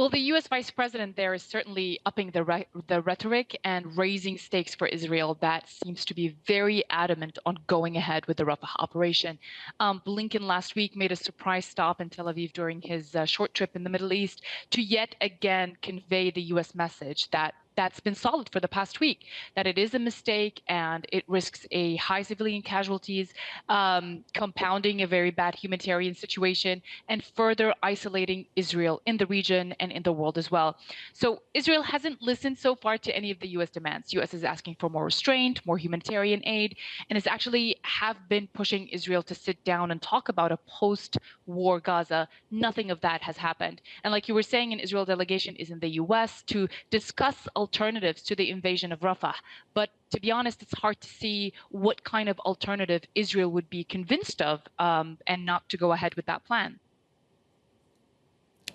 Well, the U.S. Vice President there is certainly upping the rhetoric and raising stakes for Israel. That seems to be very adamant on going ahead with the Rafah operation. Blinken last week made a surprise stop in Tel Aviv during his short trip in the Middle East to yet again convey the U.S. message that's been solid for the past week, that it is a mistake and it risks a high civilian casualties, compounding a very bad humanitarian situation, and further isolating Israel in the region and in the world as well. So Israel hasn't listened so far to any of the U.S. demands. U.S. is asking for more restraint, more humanitarian aid, and has actually have been pushing Israel to sit down and talk about a post-war Gaza. Nothing of that has happened. And like you were saying, an Israel delegation is in the U.S. to discuss alternatives to the invasion of Rafah. But to be honest, it's hard to see what kind of alternative Israel would be convinced of and not to go ahead with that plan.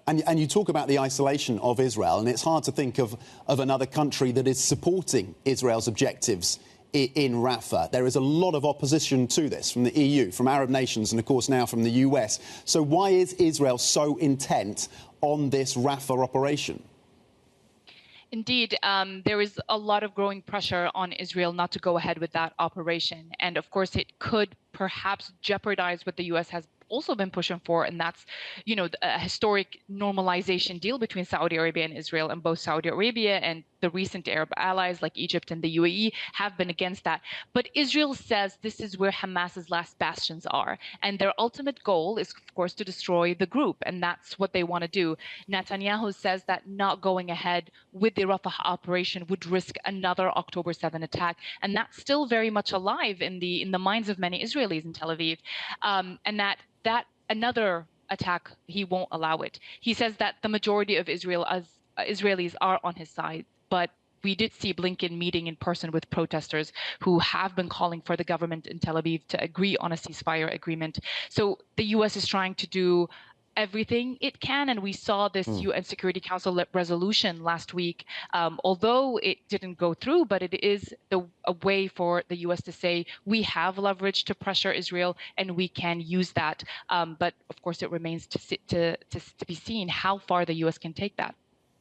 And you talk about the isolation of Israel, and it's hard to think of another country that is supporting Israel's objectives in Rafah. There is a lot of opposition to this from the EU, from Arab nations, and of course now from the US. So why is Israel so intent on this Rafah operation? Indeed, there is a lot of growing pressure on Israel not to go ahead with that operation. And of course, it could perhaps jeopardize what the U.S. has also been pushing for, and that's, a historic normalization deal between Saudi Arabia and Israel. And both Saudi Arabia and the recent Arab allies like Egypt and the UAE have been against that. But Israel says this is where Hamas's last bastions are. And their ultimate goal is, of course, to destroy the group. And that's what they want to do. Netanyahu says that not going ahead with the Rafah operation would risk another October 7 attack. And that's still very much alive in the minds of many Israelis in Tel Aviv. And that another attack, he won't allow it. He says that the majority of Israelis are on his side. But we did see Blinken meeting in person with protesters who have been calling for the government in Tel Aviv to agree on a ceasefire agreement. So the U.S. is trying to do everything it can. And we saw this UN Security Council resolution last week, although it didn't go through, but it is a way for the U.S. to say we have leverage to pressure Israel and we can use that. But of course, it remains to be seen how far the U.S. can take that.